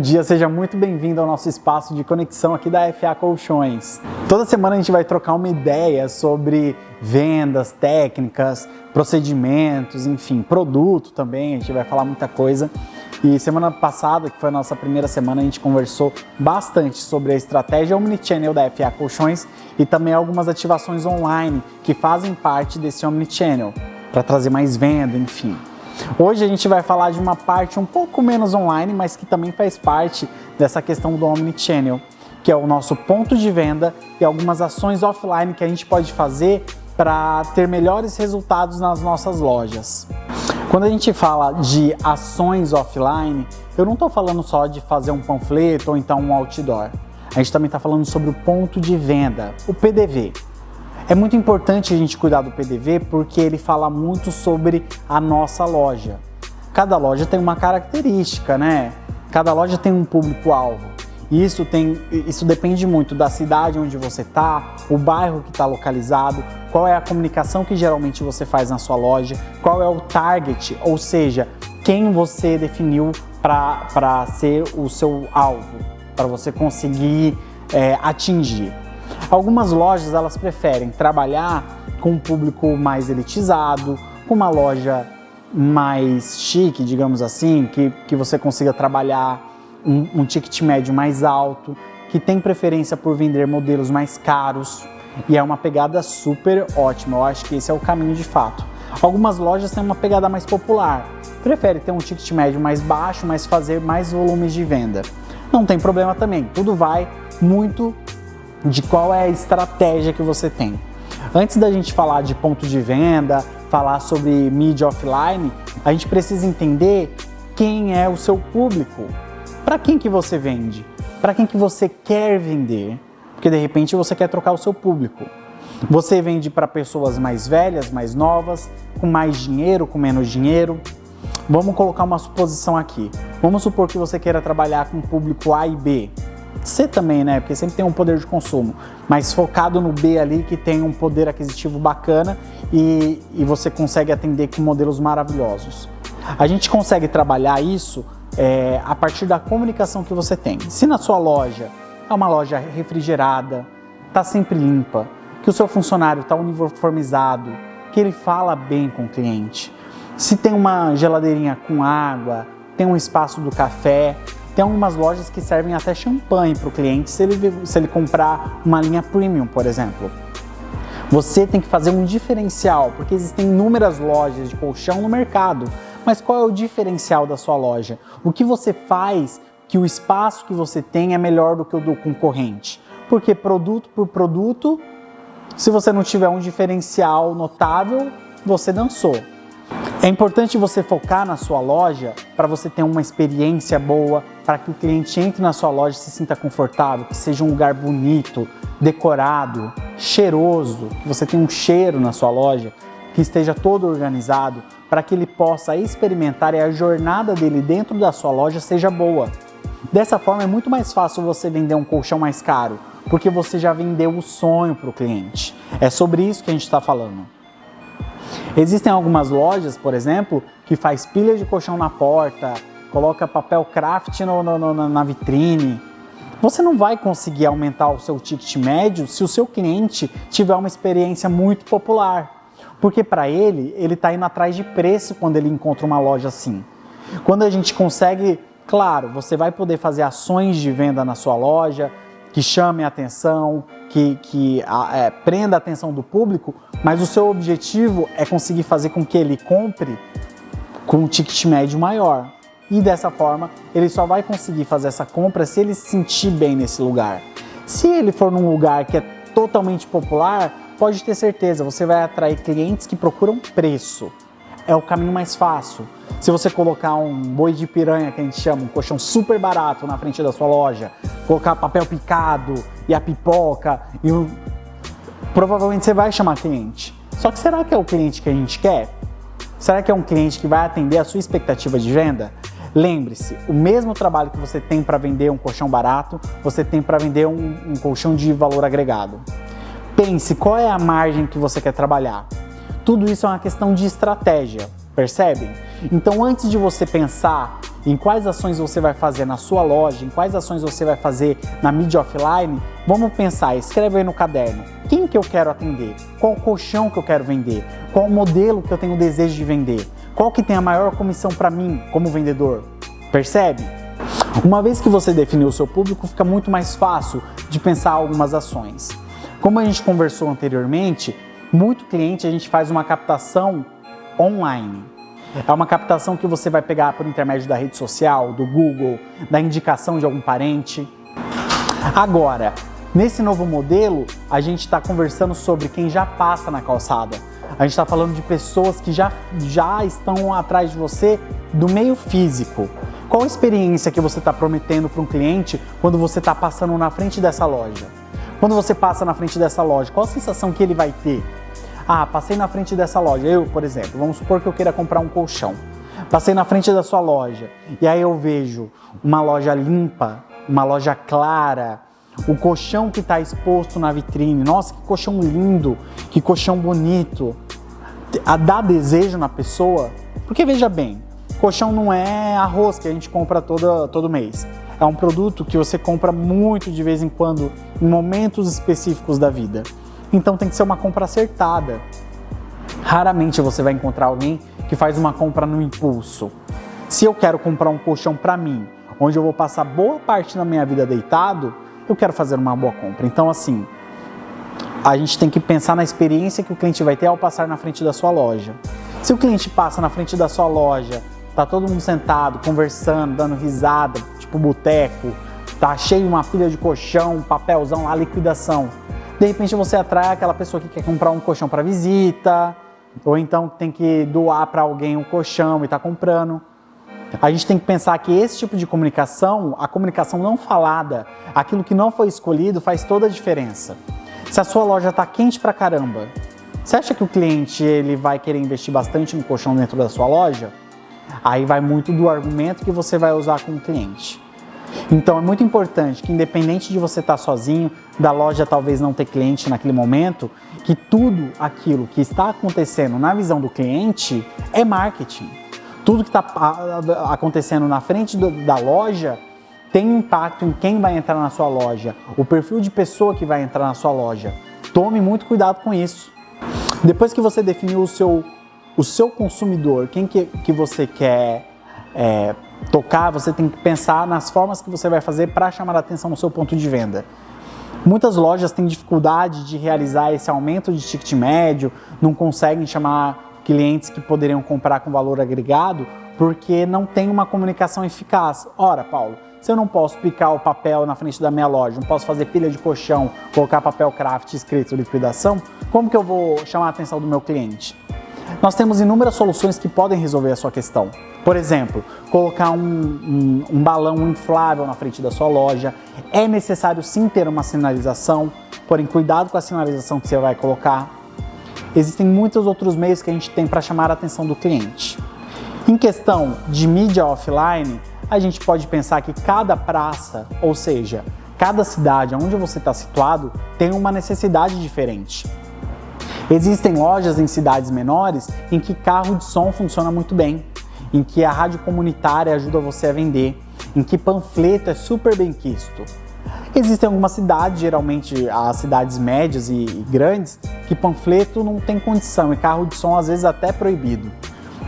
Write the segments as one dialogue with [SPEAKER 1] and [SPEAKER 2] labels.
[SPEAKER 1] Bom dia, seja muito bem-vindo ao nosso espaço de conexão aqui da FA Colchões. Toda semana a gente vai trocar uma ideia sobre vendas, técnicas, procedimentos, enfim, produto também, a gente vai falar muita coisa. E semana passada, que foi a nossa primeira semana, a gente conversou bastante sobre a estratégia Omnichannel da FA Colchões e também algumas ativações online que fazem parte desse Omnichannel, para trazer mais venda, enfim. Hoje a gente vai falar de uma parte um pouco menos online, mas que também faz parte dessa questão do Omnichannel, que é o nosso ponto de venda e algumas ações offline que a gente pode fazer para ter melhores resultados nas nossas lojas. Quando a gente fala de ações offline, eu não estou falando só de fazer um panfleto ou então um outdoor. A gente também está falando sobre o ponto de venda, o PDV. É muito importante a gente cuidar do PDV porque ele fala muito sobre a nossa loja. Cada loja tem uma característica, né? Cada loja tem um público-alvo. E isso depende muito da cidade onde você está, o bairro que está localizado, qual é a comunicação que geralmente você faz na sua loja, qual é o target, ou seja, quem você definiu para ser o seu alvo, para você conseguir atingir. Algumas lojas elas preferem trabalhar com um público mais elitizado, com uma loja mais chique, digamos assim, que você consiga trabalhar um ticket médio mais alto, que tem preferência por vender modelos mais caros e é uma pegada super ótima. Eu acho que esse é o caminho de fato. Algumas lojas têm uma pegada mais popular, prefere ter um ticket médio mais baixo, mas fazer mais volumes de venda. Não tem problema também, tudo vai muito de qual é a estratégia que você tem. Antes da gente falar de ponto de venda, falar sobre mídia offline, a gente precisa entender quem é o seu público. Para quem que você vende? Para quem que você quer vender? Porque de repente você quer trocar o seu público. Você vende para pessoas mais velhas, mais novas, com mais dinheiro, com menos dinheiro? Vamos colocar uma suposição aqui. Vamos supor que você queira trabalhar com o público A e B. C também, né? Porque sempre tem um poder de consumo, mas focado no B ali que tem um poder aquisitivo bacana e você consegue atender com modelos maravilhosos. A gente consegue trabalhar isso a partir da comunicação que você tem. Se na sua loja é uma loja refrigerada, está sempre limpa, que o seu funcionário está uniformizado, que ele fala bem com o cliente, se tem uma geladeirinha com água, tem um espaço do café. Tem algumas lojas que servem até champanhe para o cliente se ele comprar uma linha premium, por exemplo. Você tem que fazer um diferencial, porque existem inúmeras lojas de colchão no mercado. Mas qual é o diferencial da sua loja? O que você faz que o espaço que você tem é melhor do que o do concorrente? Porque produto por produto, se você não tiver um diferencial notável, você dançou. É importante você focar na sua loja para você ter uma experiência boa, para que o cliente entre na sua loja e se sinta confortável, que seja um lugar bonito, decorado, cheiroso, que você tenha um cheiro na sua loja, que esteja todo organizado, para que ele possa experimentar e a jornada dele dentro da sua loja seja boa. Dessa forma é muito mais fácil você vender um colchão mais caro, porque você já vendeu o sonho para o cliente. É sobre isso que a gente está falando. Existem algumas lojas, por exemplo, que faz pilha de colchão na porta, coloca papel craft na vitrine. Você não vai conseguir aumentar o seu ticket médio se o seu cliente tiver uma experiência muito popular. Porque para ele está indo atrás de preço quando ele encontra uma loja assim. Quando a gente consegue, claro, você vai poder fazer ações de venda na sua loja, que chame a atenção, que prenda a atenção do público, mas o seu objetivo é conseguir fazer com que ele compre com um ticket médio maior. E dessa forma, ele só vai conseguir fazer essa compra se ele se sentir bem nesse lugar. Se ele for num lugar que é totalmente popular, pode ter certeza, você vai atrair clientes que procuram preço. É o caminho mais fácil. Se você colocar um boi de piranha, que a gente chama, um colchão super barato na frente da sua loja, colocar papel picado e a pipoca, provavelmente você vai chamar cliente. Só que será que é o cliente que a gente quer? Será que é um cliente que vai atender a sua expectativa de venda? Lembre-se, o mesmo trabalho que você tem para vender um colchão barato, você tem para vender um colchão de valor agregado. Pense qual é a margem que você quer trabalhar. Tudo isso é uma questão de estratégia, percebem? Então, antes de você pensar em quais ações você vai fazer na sua loja, em quais ações você vai fazer na mídia offline, vamos pensar, escreve aí no caderno, quem que eu quero atender, qual colchão que eu quero vender, qual modelo que eu tenho desejo de vender, qual que tem a maior comissão para mim como vendedor, percebe? Uma vez que você definiu o seu público, fica muito mais fácil de pensar algumas ações. Como a gente conversou anteriormente, muito cliente a gente faz uma captação online. É uma captação que você vai pegar por intermédio da rede social, do Google, da indicação de algum parente. Agora, nesse novo modelo, a gente está conversando sobre quem já passa na calçada. A gente está falando de pessoas que já estão atrás de você do meio físico. Qual a experiência que você está prometendo para um cliente quando você está passando na frente dessa loja? Quando você passa na frente dessa loja, qual a sensação que ele vai ter? Ah, passei na frente dessa loja. Eu, por exemplo, vamos supor que eu queira comprar um colchão. Passei na frente da sua loja e aí eu vejo uma loja limpa, uma loja clara, o colchão que está exposto na vitrine. Nossa, que colchão lindo, que colchão bonito. Dá desejo na pessoa, porque veja bem, colchão não é arroz que a gente compra todo mês. É um produto que você compra muito de vez em quando, em momentos específicos da vida. Então tem que ser uma compra acertada. Raramente você vai encontrar alguém que faz uma compra no impulso. Se eu quero comprar um colchão para mim, onde eu vou passar boa parte da minha vida deitado, eu quero fazer uma boa compra. Então assim, a gente tem que pensar na experiência que o cliente vai ter ao passar na frente da sua loja. Se o cliente passa na frente da sua loja, tá todo mundo sentado, conversando, dando risada, tipo boteco, tá cheio uma pilha de colchão, um papelzão lá, liquidação. De repente você atrai aquela pessoa que quer comprar um colchão para visita, ou então tem que doar para alguém um colchão e está comprando. A gente tem que pensar que esse tipo de comunicação, a comunicação não falada, aquilo que não foi escolhido, faz toda a diferença. Se a sua loja está quente pra caramba, você acha que o cliente ele vai querer investir bastante no colchão dentro da sua loja? Aí vai muito do argumento que você vai usar com o cliente. Então é muito importante que, independente de você estar sozinho, da loja talvez não ter cliente naquele momento, que tudo aquilo que está acontecendo na visão do cliente é marketing. Tudo que está acontecendo na frente da loja tem impacto em quem vai entrar na sua loja, o perfil de pessoa que vai entrar na sua loja. Tome muito cuidado com isso. Depois que você definiu o seu consumidor, quem que você quer tocar, você tem que pensar nas formas que você vai fazer para chamar a atenção no seu ponto de venda. Muitas lojas têm dificuldade de realizar esse aumento de ticket médio, não conseguem chamar clientes que poderiam comprar com valor agregado porque não tem uma comunicação eficaz. Ora, Paulo, se eu não posso picar o papel na frente da minha loja, não posso fazer pilha de colchão, colocar papel craft escrito liquidação, como que eu vou chamar a atenção do meu cliente? Nós temos inúmeras soluções que podem resolver a sua questão. Por exemplo, colocar um balão inflável na frente da sua loja. É necessário sim ter uma sinalização, porém cuidado com a sinalização que você vai colocar. Existem muitos outros meios que a gente tem para chamar a atenção do cliente. Em questão de mídia offline, a gente pode pensar que cada praça, ou seja, cada cidade onde você está situado, tem uma necessidade diferente. Existem lojas em cidades menores em que carro de som funciona muito bem, em que a rádio comunitária ajuda você a vender, em que panfleto é super bem quisto. Existem algumas cidades, geralmente as cidades médias e grandes, que panfleto não tem condição e carro de som às vezes até é proibido.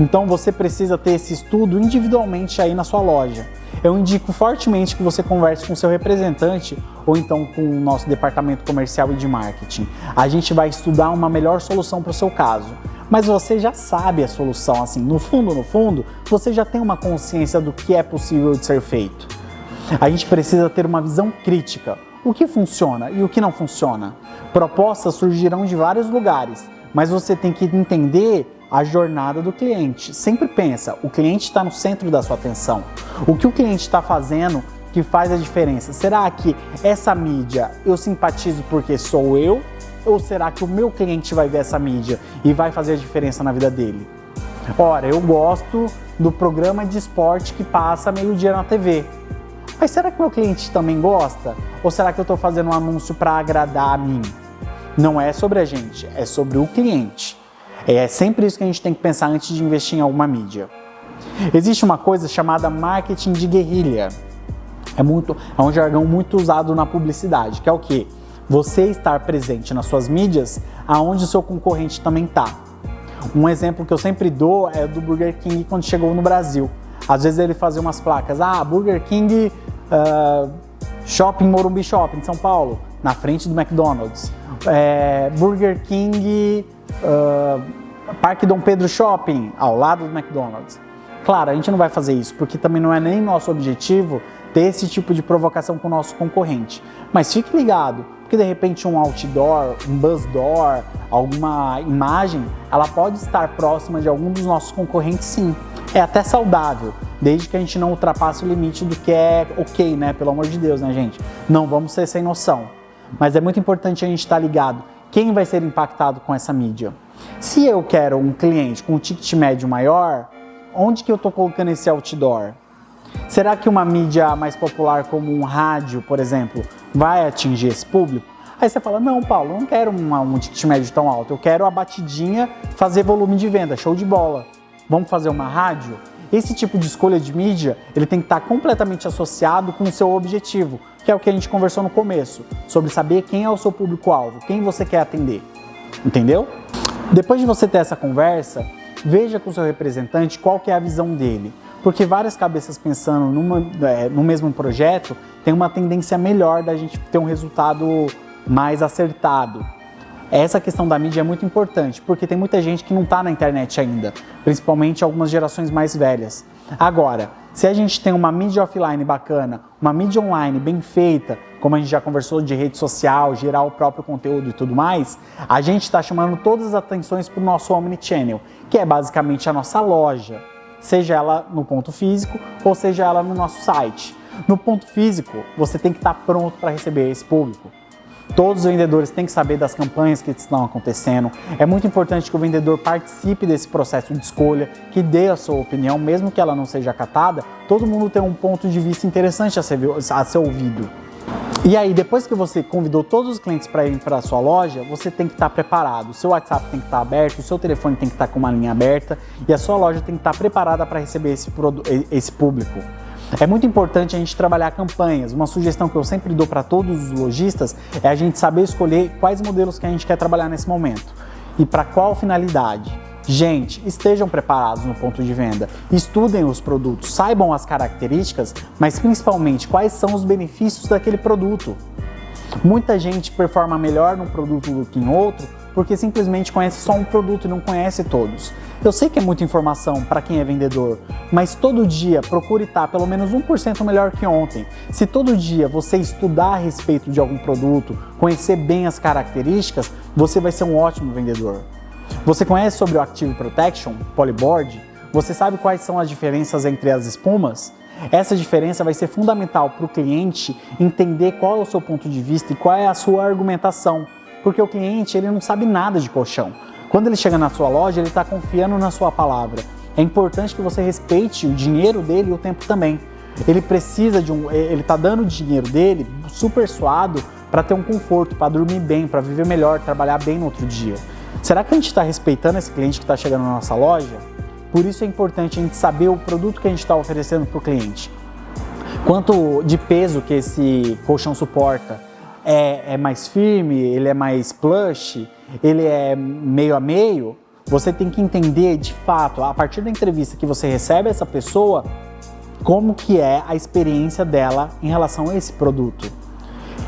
[SPEAKER 1] Então você precisa ter esse estudo individualmente aí na sua loja. Eu indico fortemente que você converse com o seu representante ou então com o nosso departamento comercial e de marketing. A gente vai estudar uma melhor solução para o seu caso. Mas você já sabe a solução, assim, no fundo, você já tem uma consciência do que é possível de ser feito. A gente precisa ter uma visão crítica. O que funciona e o que não funciona? Propostas surgirão de vários lugares, mas você tem que entender a jornada do cliente. Sempre pensa, o cliente está no centro da sua atenção. O que o cliente está fazendo que faz a diferença? Será que essa mídia eu simpatizo porque sou eu? Ou será que o meu cliente vai ver essa mídia e vai fazer a diferença na vida dele? Ora, eu gosto do programa de esporte que passa meio-dia na TV. Mas será que meu cliente também gosta? Ou será que eu estou fazendo um anúncio para agradar a mim? Não é sobre a gente, é sobre o cliente. É sempre isso que a gente tem que pensar antes de investir em alguma mídia. Existe uma coisa chamada marketing de guerrilha. É um jargão muito usado na publicidade, que é o quê? Você estar presente nas suas mídias aonde o seu concorrente também está. Um exemplo que eu sempre dou é do Burger King quando chegou no Brasil. Às vezes ele fazia umas placas, Burger King Shopping Morumbi Shopping de São Paulo, na frente do McDonald's. Burger King Parque Dom Pedro Shopping, ao lado do McDonald's. Claro, a gente não vai fazer isso, porque também não é nem nosso objetivo ter esse tipo de provocação com o nosso concorrente. Mas fique ligado, porque de repente um outdoor, um buzzdoor, alguma imagem, ela pode estar próxima de algum dos nossos concorrentes, sim. É até saudável, desde que a gente não ultrapasse o limite do que é ok, né? Pelo amor de Deus, né, gente? Não vamos ser sem noção. Mas é muito importante a gente estar ligado quem vai ser impactado com essa mídia. Se eu quero um cliente com um ticket médio maior, onde que eu estou colocando esse outdoor? Será que uma mídia mais popular como um rádio, por exemplo, vai atingir esse público? Aí você fala, não, Paulo, eu não quero um ticket médio tão alto, eu quero a batidinha fazer volume de venda, show de bola. Vamos fazer uma rádio? Esse tipo de escolha de mídia, ele tem que estar completamente associado com o seu objetivo, que é o que a gente conversou no começo, sobre saber quem é o seu público-alvo, quem você quer atender, entendeu? Depois de você ter essa conversa, veja com o seu representante qual que é a visão dele, porque várias cabeças pensando no mesmo projeto tem uma tendência melhor da gente ter um resultado mais acertado. Essa questão da mídia é muito importante, porque tem muita gente que não está na internet ainda, principalmente algumas gerações mais velhas. Agora, se a gente tem uma mídia offline bacana, uma mídia online bem feita, como a gente já conversou de rede social, gerar o próprio conteúdo e tudo mais, a gente está chamando todas as atenções para o nosso Omnichannel, que é basicamente a nossa loja, seja ela no ponto físico ou seja ela no nosso site. No ponto físico, você tem que estar pronto para receber esse público. Todos os vendedores têm que saber das campanhas que estão acontecendo. É muito importante que o vendedor participe desse processo de escolha, que dê a sua opinião, mesmo que ela não seja acatada. Todo mundo tem um ponto de vista interessante a ser ouvido. E aí, depois que você convidou todos os clientes para irem para a sua loja, você tem que estar preparado. O seu WhatsApp tem que estar aberto, o seu telefone tem que estar com uma linha aberta e a sua loja tem que estar preparada para receber esse público. É muito importante a gente trabalhar campanhas. Uma sugestão que eu sempre dou para todos os lojistas é a gente saber escolher quais modelos que a gente quer trabalhar nesse momento e para qual finalidade. Gente, estejam preparados no ponto de venda, estudem os produtos, saibam as características, mas principalmente quais são os benefícios daquele produto. Muita gente performa melhor num produto do que em outro porque simplesmente conhece só um produto e não conhece todos. Eu sei que é muita informação para quem é vendedor, mas todo dia procure estar pelo menos 1% melhor que ontem. Se todo dia você estudar a respeito de algum produto, conhecer bem as características, você vai ser um ótimo vendedor. Você conhece sobre o Active Protection, Polyboard? Você sabe quais são as diferenças entre as espumas? Essa diferença vai ser fundamental para o cliente entender qual é o seu ponto de vista e qual é a sua argumentação, porque o cliente ele não sabe nada de colchão. Quando ele chega na sua loja, ele está confiando na sua palavra. É importante que você respeite o dinheiro dele e o tempo também. Ele precisa ele está dando o dinheiro dele super suado para ter um conforto, para dormir bem, para viver melhor, trabalhar bem no outro dia. Será que a gente está respeitando esse cliente que está chegando na nossa loja? Por isso é importante a gente saber o produto que a gente está oferecendo para o cliente. Quanto de peso que esse colchão suporta? É mais firme? Ele é mais plush? Ele é meio a meio? Você tem que entender de fato, a partir da entrevista que você recebe essa pessoa, como que é a experiência dela em relação a esse produto.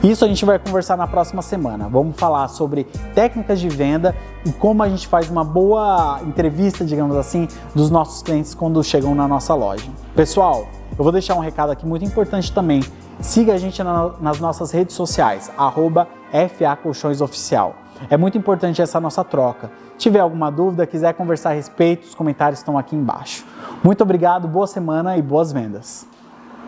[SPEAKER 1] Isso a gente vai conversar na próxima semana. Vamos falar sobre técnicas de venda e como a gente faz uma boa entrevista, digamos assim, dos nossos clientes quando chegam na nossa loja. Pessoal, eu vou deixar um recado aqui muito importante também. Siga a gente nas nossas redes sociais, @FA Colchões Oficial. É muito importante essa nossa troca. Se tiver alguma dúvida, quiser conversar a respeito, os comentários estão aqui embaixo. Muito obrigado, boa semana e boas vendas.